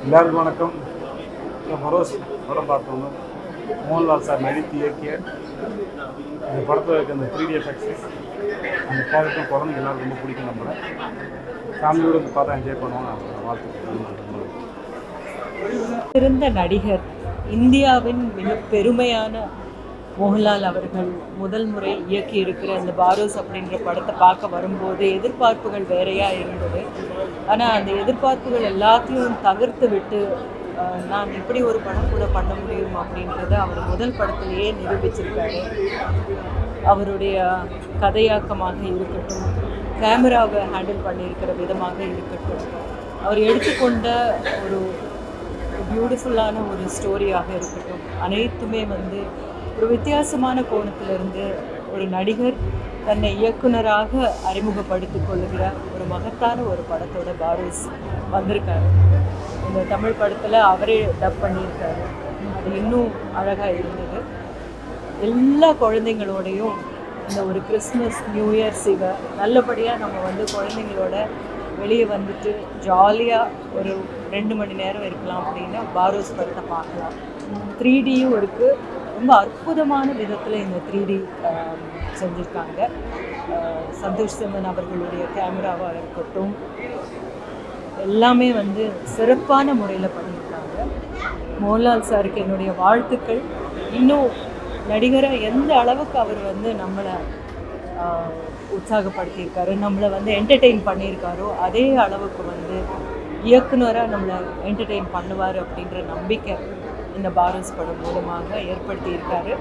எல்லாருக்கும் வணக்கம். பரோஸ் படம் பார்த்தோம். மோகன்லால் சார் நடித்து இயக்கிய அந்த படத்தில் இருக்க அந்த 3D எஃபெக்ட்ஸ் அந்த கேரக்டர் குழந்தைங்க எல்லாரும் ரொம்ப பிடிக்கும். நம்புகிறேன் ஃபேமிலியோடு பார்த்தா என்ஜாய் பண்ணுவோம். வாழ்த்துக்கள். சிறந்த நடிகர், இந்தியாவின் மிக பெருமையான மோகன்லால் அவர்கள் முதல் முறை இயக்கி இருக்கிற அந்த பாரோஸ் அப்படின்ற படத்தை பார்க்க வரும்போது எதிர்பார்ப்புகள் வேறையாக இருந்தது. ஆனால் அந்த எதிர்பார்ப்புகள் எல்லாத்தையும் தகர்த்து விட்டு நான் இப்படி ஒரு படம் கூட பண்ண முடியும் அப்படின்றத அவர் முதல் படத்திலேயே நிரூபிச்சிருக்காரு. அவருடைய கதையாக்கமாக இருக்கட்டும், கேமராவை ஹேண்டில் பண்ணியிருக்கிற விதமாக இருக்கட்டும், அவர் எடுத்துக்கொண்ட ஒரு பியூட்டிஃபுல்லான ஒரு ஸ்டோரியாக இருக்கட்டும், அனைத்துமே ஒரு வித்தியாசமான கோணத்திலிருந்து ஒரு நடிகர் தன்னை இயக்குனராக அறிமுகப்படுத்திக் கொள்ளுகிற ஒரு மகத்தான ஒரு படத்தோட பாரோஸ் வந்திருக்காரு. இந்த தமிழ் படத்தில் அவரே டப் பண்ணியிருக்காரு. அது இன்னும் அழகாக இருந்தது. எல்லா குழந்தைங்களோடையும் இந்த ஒரு கிறிஸ்மஸ் நியூ இயர்ஸ் இவை நல்லபடியாக நம்ம குழந்தைங்களோட வெளியே வந்துட்டு ஜாலியாக ஒரு 2 மணி நேரம் இருக்கலாம் அப்படின்னா பாரோஸ் படத்தை பார்க்கலாம். 3Dயும் இருக்குது. ரொம்ப அற்புதமான விதத்தில் இந்த 3D செஞ்சுருக்காங்க. சந்தோஷ் சிம்மன் அவர்களுடைய கேமராவாக இருக்கட்டும், எல்லாமே சிறப்பான முறையில் பண்ணியிருக்காங்க. மோகன்லால் சாருக்கு என்னுடைய வாழ்த்துக்கள். இன்னும் நடிகராக எந்த அளவுக்கு அவர் நம்மளை உற்சாகப்படுத்தியிருக்காரு, நம்மளை என்டர்டெயின் பண்ணியிருக்காரோ அதே அளவுக்கு இயக்குனராக நம்மளை என்டர்டெயின் பண்ணுவார் அப்படின்ற நம்பிக்கை இந்த பாரோஸ் படம் மூலமாக ஏற்படுத்தியிருக்காரு.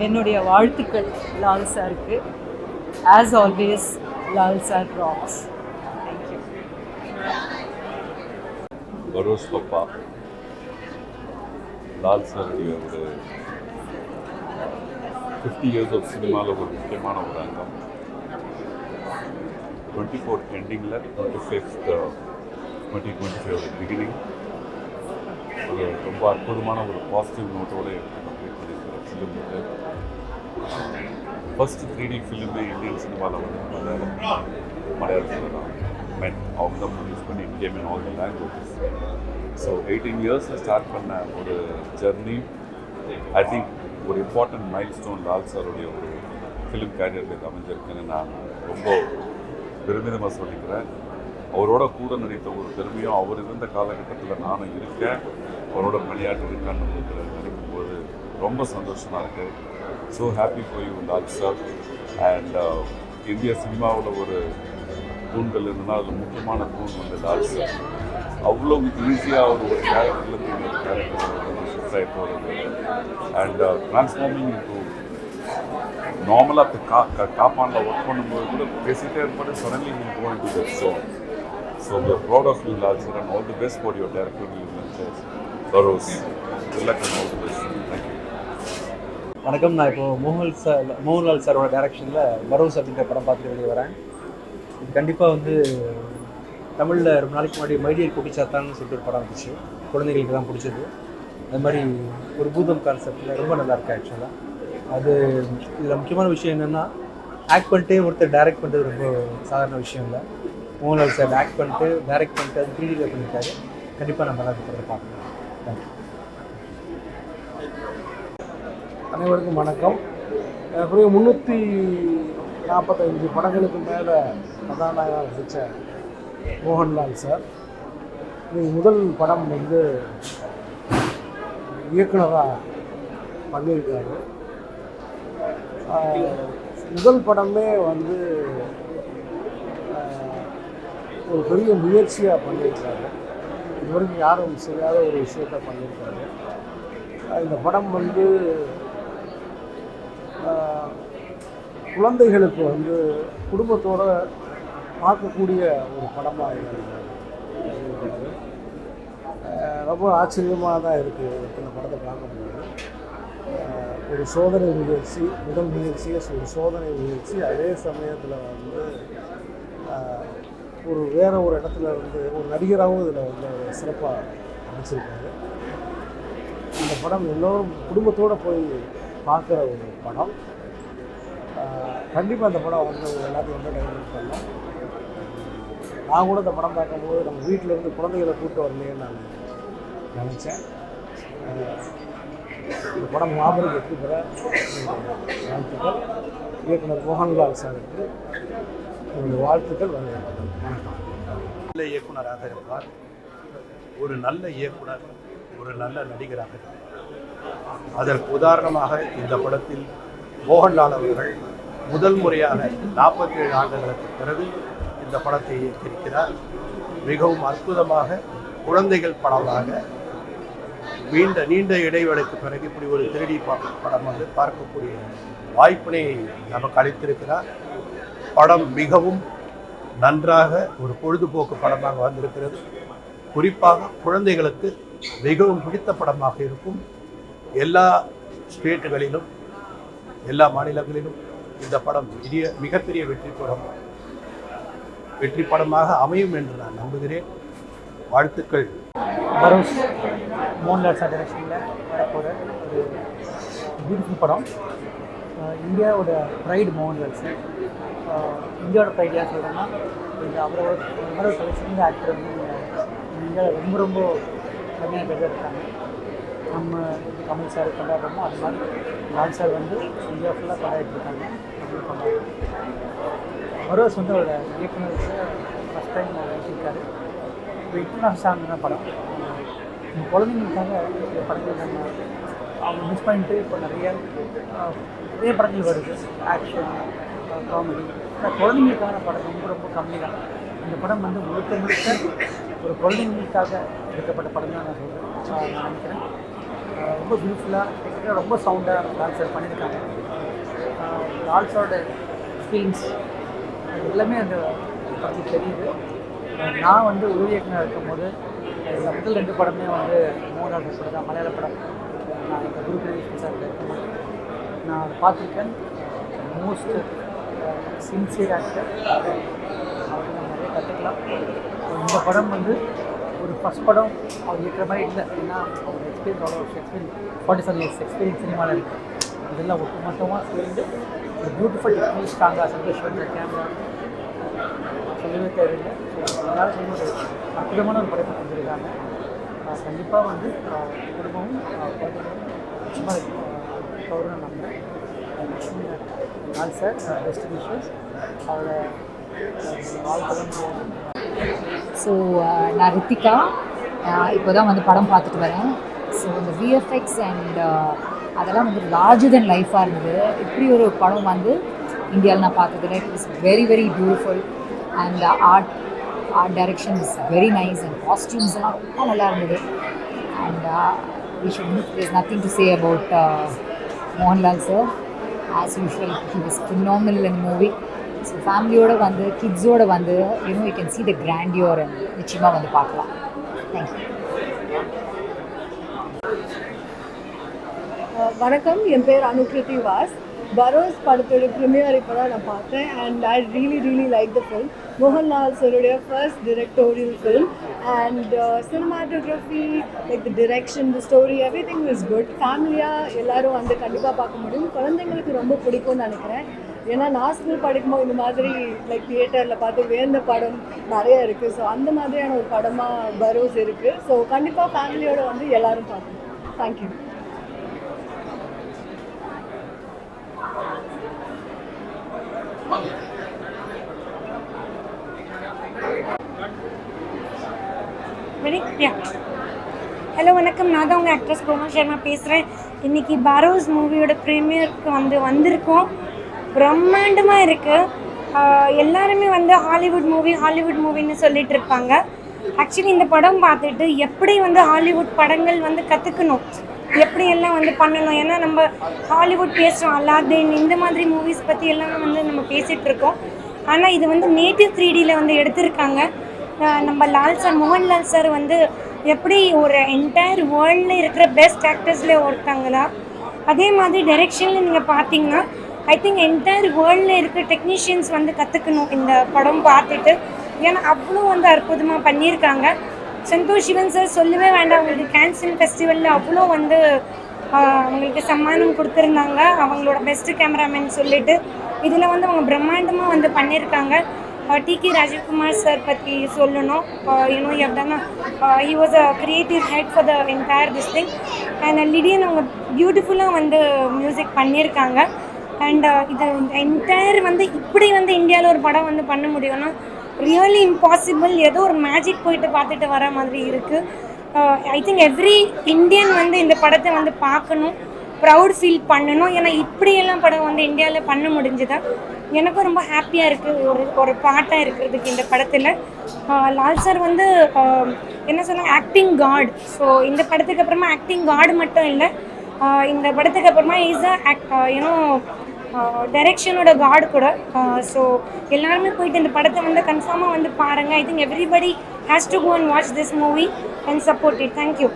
என்னுடைய வாழ்த்துக்கள் லால் சாருக்கு. As always Lal sir rocks. Thank you. Burrows Papa Lal சாருடைய ஒரு 50 years ஆஃப் சினிமாவில் ஒரு முக்கியமான ஒரு அங்கம். 24th எண்டிங்கில் 25th 2025 பிகினிங் ஒரு ரொம்ப அற்புதமான ஒரு பாசிட்டிவ் நோட்டோடு எடுத்து கம்ப்ளீட் பண்ணியிருக்கிற ஃபிலிம் இது. ஃபர்ஸ்ட் 3D ஃபிலிமே இந்தியன் சினிமாவில் மலையாளத்தில் தான் மென் அவங்க தான் ப்ரொடியூஸ் பண்ணி it came in all the languages. So 18 years start பண்ண ஒரு ஜர்னி ஐ திங்க் ஒரு இம்பார்ட்டன்ட் மைல் ஸ்டோன் லால் சாருடைய ஒரு ஃபிலிம் கேரியரில் அமைஞ்சிருக்குன்னு நான் ரொம்ப பெருமிதமாக சொல்லிக்கிறேன். அவரோட கூட நடித்த ஒரு பெருமையும் அவர் இருந்த காலகட்டத்தில் நானும் இருக்கேன், அவரோட பணியாற்றி இருக்கான்னு நினைக்கும்போது ரொம்ப சந்தோஷமாக இருக்குது. So happy for you Lal sir. And இந்திய சினிமாவில் ஒரு தூண்கள் இருந்ததுன்னா அதில் முக்கியமான தூண் லால் சார். அவ்வளோ ஈஸியாக ஒரு கேரக்டர்லேருந்து இன்னொரு கேரக்டர் ஷிஃப்ட் ஆகி போகிறது அண்ட் ட்ரான்ஸ்ஃபார்மிங் இன்டூ நார்மலாக இப்போ காப்பானில் ஒர்க் பண்ணும்போது கூட பேசிகிட்டே இருப்பாரு. Suddenly will go into that so we are proud of you, Lal sir, and all the best for your directorial ventures. Baross, good luck and all the best. Thank you. வணக்கம். நான் இப்போது மோகன்லால் சாரோட டைரக்ஷனில் burrows அப்படின்ற படம் பார்த்துட்டு வெளியே வரேன். இது கண்டிப்பாக தமிழில் ரொம்ப நாளைக்கு முன்னாடி மைடியர் குட்டிச்சாத்தான்னு சொல்லிட்டு ஒரு படம் வந்துச்சு, குழந்தைகளுக்கு தான் பிடிச்சது. அது மாதிரி ஒரு பூதம் கான்செப்டில் ரொம்ப நல்லாயிருக்கு ஆக்சுவலாக. அது இதில் முக்கியமான விஷயம் என்னென்னா, ஆக்ட் பண்ணிட்டே ஒருத்தர் டைரக்ட் பண்ணுறது ரொம்ப சாதாரண விஷயம் இல்லை. மோகன்லால் சார் ஆக்ட் பண்ணிட்டு டைரக்ட் பண்ணிட்டு அது 3D பண்ணியிருக்காரு. கண்டிப்பாக நம்ம நல்லா படத்தை பார்க்கலாம். தேங்க்யூ. அனைவருக்கும் வணக்கம். பிறகு 345 படங்களுக்கு மேலே கதாநாயகனாக நடித்த மோகன்லால் சார் இது முதல் படம் இயக்குனராக பண்ணியிருக்காரு. முதல் படமே ஒரு பெரிய முயற்சியாக பண்ணியிருக்காரு. இதுவரைக்கும் யாரும் செய்யாத ஒரு விஷயத்தை பண்ணியிருக்காரு. இந்த படம் குழந்தைகளுக்கு குடும்பத்தோடு பார்க்கக்கூடிய ஒரு படமாக இருக்கிறது. ரொம்ப ஆச்சரியமாக தான் இருக்குது இந்த படத்தை பார்க்கும்போது. ஒரு சோதனை முயற்சி, முதல் முயற்சியே ஒரு சோதனை முயற்சி, அதே சமயத்தில் ஒரு வேறு ஒரு இடத்துல ஒரு நடிகராகவும் இதில் சிறப்பாக நடிச்சிருக்காரு. இந்த படம் எல்லோரும் குடும்பத்தோடு போய் பார்க்குற ஒரு படம். கண்டிப்பாக அந்த படம் எல்லாத்தையும் என்டர்டைன்மெண்ட் பண்ணலாம். நான் கூட இந்த படம் பார்க்கும்போது நம்ம வீட்டிலேருந்து குழந்தைகளை கூப்பிட்டு வரலையே நான் நினச்சேன். இந்த படம் மாபெரும் வெற்றி பெற வாழ்த்துக்கள். இயக்குனர் மோகன்லால் சாருக்கு என்னுடைய வாழ்த்துக்கள். வணக்கம். நல்ல இயக்குனராக இருப்பார். ஒரு நல்ல இயக்குனர், ஒரு நல்ல நடிகராக இருப்பார். அதற்கு உதாரணமாக இந்த படத்தில் மோகன்லால் அவர்கள் முதல் முறையாக 47 ஆண்டுகளுக்கு பிறகு இந்த படத்தை இயக்கியிருக்கிறார். மிகவும் அற்புதமாக குழந்தைகள் படமாக நீண்ட இடைவேளைக்கு பிறகு இப்படி ஒரு 3D படம் வந்து பார்க்கக்கூடிய வாய்ப்பினை நமக்கு அளித்திருக்கிறார். படம் மிகவும் நன்றாக ஒரு பொழுதுபோக்கு படமாக வந்திருக்கிறது. குறிப்பாக குழந்தைகளுக்கு மிகவும் பிடித்த படமாக இருக்கும். எல்லா ஸ்டேட்டுகளிலும் எல்லா மாநிலங்களிலும் இந்த படம் மிகப்பெரிய வெற்றி படமாக அமையும் என்று நான் நம்புகிறேன். வாழ்த்துக்கள். பரோஸ் மோகன்லால் சார் டைரக்ஷனில் வரப்போகிற ஒரு பியூட்டிஃபுல் படம். இந்தியாவோட ப்ரைடு மோகன்லால் சார். இந்தியாவோட ப்ரைட் யார் சொல்கிறேன்னா, இந்த அவரோட சிறந்த ஆக்டர் வந்து இந்தியாவில் ரொம்ப கம்மியான பேர் தான் இருக்காங்க. நம்ம கமல் சார் கொண்டாடுறோமோ அது மாதிரி லால் சார் வந்து இந்தியா ஃபுல்லாக கொண்டாடிட்டுருக்காங்க. நம்மளும் கொண்டாடுறோம். பரோஸ் வந்து அவரோட இயக்குநருக்கு ஃபஸ்ட் டைம் நடிச்சிருக்காரு. இப்போ இன்டர்நேஷ்னல் படம். நம்ம குழந்தைங்களுக்காக இந்த படத்தில் நம்ம அவங்க மிஸ் பண்ணிட்டு இப்போ நிறைய படங்கள் வருது. Action, comedy. குழந்தைங்களுக்கான படம் ரொம்ப கம்மி தான். இந்த படம் வந்து முழுக்க ஒரு குழந்தைங்களுக்காக எடுக்கப்பட்ட படம் தான் நான் சொல்கிறேன். நான் நினைக்கிறேன் ரொம்ப பியூட்டிஃபுல்லாக, ரொம்ப சவுண்டாக லால் சார் பண்ணியிருக்காங்க. லால் சாரோட ஃபீலிங்ஸ் எல்லாமே அந்த படத்துக்கு தெரியுது. நான் வந்து உதவி இயக்குனர் இருக்கும்போது இந்த முதல் 2 படமே வந்து மோகன்லால் சார் தான், மலையாள படம். நான் இந்த குரு பிரதேஷ் சார் இருக்கும்போது நான் அதை பார்த்துருக்கேன். Most sincere actor. அவர் நம்ம நிறைய கற்றுக்கலாம். இந்த படம் வந்து ஒரு ஃபஸ்ட் படம் அவர் இயக்கிற மாதிரி இல்லை. ஏன்னா அவர் எக்ஸ்பீரியன்ஸ் அவ்வளோ 47 இயர்ஸ் எக்ஸ்பீரியன்ஸ் சினிமாவில் இருக்குது. இதெல்லாம் ஒட்டுமொத்தமாக சேர்ந்து ஒரு பியூட்டிஃபுல் டெக்னிக் ஸ்ட்ராங்காக சந்தோஷம் கேமரா சொல்லவே தேவையில்லை. எல்லாரும் சொல்லும்போது அற்புதமான ஒரு படத்தை செஞ்சுருக்காங்க. கண்டிப்பாக வந்து குடும்பமும் நிச்சயமாக கவர்னர் நம்புகிறேன். லால் சார் பெஸ்ட் விஷஸ் அவரை வாழ்க்கை. ஸோ நான் ரித்திகா. இப்போ தான் வந்து படம் பார்த்துட்டு வரேன். ஸோ இந்த விஎஃப்எக்ஸ் அண்ட் அதெல்லாம் வந்து லார்ஜர் தென் லைஃபாக இருந்தது. இப்படி ஒரு படம் வந்து இந்தியாவில் நான் பார்த்ததில்லை. It is very beautiful and art direction is very nice and costumes எல்லாம் ரொம்ப நல்லா இருந்தது. And there's nothing to say about Mohanlal sir. As usual, he was phenomenal in the movie. So ஃபேமிலியோடு வந்து கிட்ஸோடு வந்து you can see the grandeur and நிச்சயமாக வந்து பார்க்கலாம். தேங்க்யூ. வணக்கம், என் பேர் அனுகிருதி வாஸ். பரோஸ் படத்தோட ப்ரீமியர் இப்போ தான் நான் பார்த்தேன். And I really like the film. Mohanlal சருடைய first directorial film. And cinematography, like the direction, the story, everything is good. ஃபேமிலியாக எல்லோரும் வந்து கண்டிப்பாக பார்க்க முடியும். குழந்தைங்களுக்கு ரொம்ப பிடிக்கும்னு நினைக்கிறேன். ஏன்னா நான் ஸ்கூல் படிக்கும்போது இந்த மாதிரி லைக் தியேட்டரில் பார்த்து வேந்த படம் நிறைய இருக்குது. ஸோ அந்த மாதிரியான ஒரு படமாக பரோஸ் இருக்குது. ஸோ கண்டிப்பாக ஃபேமிலியோடு வந்து எல்லோரும் பார்க்கணும். தேங்க்யூ. ஹலோ வணக்கம், நான் தான் உங்கள் ஆக்ட்ரஸ் கோமா சர்மா பேசுகிறேன். இன்றைக்கி பரோஸ் மூவியோட ப்ரீமியருக்கு வந்திருக்கோம். பிரம்மாண்டமாக இருக்குது. எல்லாருமே வந்து ஹாலிவுட் மூவின்னு சொல்லிட்டு இருப்பாங்க. ஆக்சுவலி இந்த படம் பார்த்துட்டு எப்படி வந்து ஹாலிவுட் படங்கள் வந்து கற்றுக்கணும், எப்படியெல்லாம் வந்து பண்ணணும். ஏன்னா நம்ம ஹாலிவுட் பேசுகிறோம், அலாதீன் இந்த மாதிரி மூவிஸ் பற்றி எல்லாம் வந்து நம்ம பேசிகிட்டு இருக்கோம். ஆனால் இது வந்து நேட்டிவ் 3Dயில் வந்து எடுத்திருக்காங்க. நம்ம லால் சார், மோகன்லால் சார் வந்து எப்படி ஒரு என்டையர் வேர்ல்டில் இருக்கிற பெஸ்ட் ஆக்டர்ஸில் ஒருத்தாங்களா, அதே மாதிரி டைரெக்ஷனில் நீங்கள் பார்த்தீங்கன்னா ஐ திங்க் என்டையர் வேர்ல்டில் இருக்கிற டெக்னீஷியன்ஸ் வந்து கற்றுக்கணும் இந்த படம் பார்த்துட்டு. ஏன்னா அவ்வளோ வந்து அற்புதமாக பண்ணியிருக்காங்க. சந்தோஷ் சிவன் சார் சொல்லவே வேண்டாம். அவங்களுக்கு கேன்சன் ஃபெஸ்டிவலில் அவ்வளோ வந்து அவங்களுக்கு சம்மானம் கொடுத்துருந்தாங்க, அவங்களோட பெஸ்ட்டு கேமராமேன் சொல்லிட்டு. இதில் வந்து அவங்க பிரம்மாண்டமாக வந்து பண்ணியிருக்காங்க. டிகே ராஜீவ்குமார் சார் பற்றி சொல்லணும். யூனோ எவ்டானா he was a creative head for the entire this thing. And Lydian அவங்க பியூட்டிஃபுல்லாக வந்து மியூசிக் பண்ணியிருக்காங்க. அண்ட் இது என்டையர் வந்து இப்படி வந்து இந்தியாவில் ஒரு படம் வந்து பண்ண முடியும்னா ரியலி இம்பாசிபிள். ஏதோ ஒரு மேஜிக் போயிட்டு பார்த்துட்டு வர மாதிரி இருக்குது. ஐ திங்க் எவ்ரி இந்தியன் வந்து இந்த படத்தை வந்து பார்க்கணும், ப்ரவுட் ஃபீல் பண்ணணும். ஏன்னா இப்படியெல்லாம் படம் வந்து இந்தியாவில் பண்ண முடிஞ்சுதான். எனக்கும் ரொம்ப ஹாப்பியாக இருக்குது ஒரு பாட்டாக இருக்கிறதுக்கு இந்த படத்தில். லால் சார் வந்து என்ன சொன்னாங்க, ஆக்டிங் காட். ஸோ இந்த படத்துக்கு அப்புறமா ஆக்டிங் காட் மட்டும் இல்லை, இந்த படத்துக்கு அப்புறமா இஸ் யூனோ டைரக்ஷனோட காட் கூட. ஸோ எல்லாருமே போயிட்டு இந்த படத்தை வந்து கன்ஃபார்மாக வந்து பாருங்கள். I think everybody has to go and watch this movie and support it. Thank you.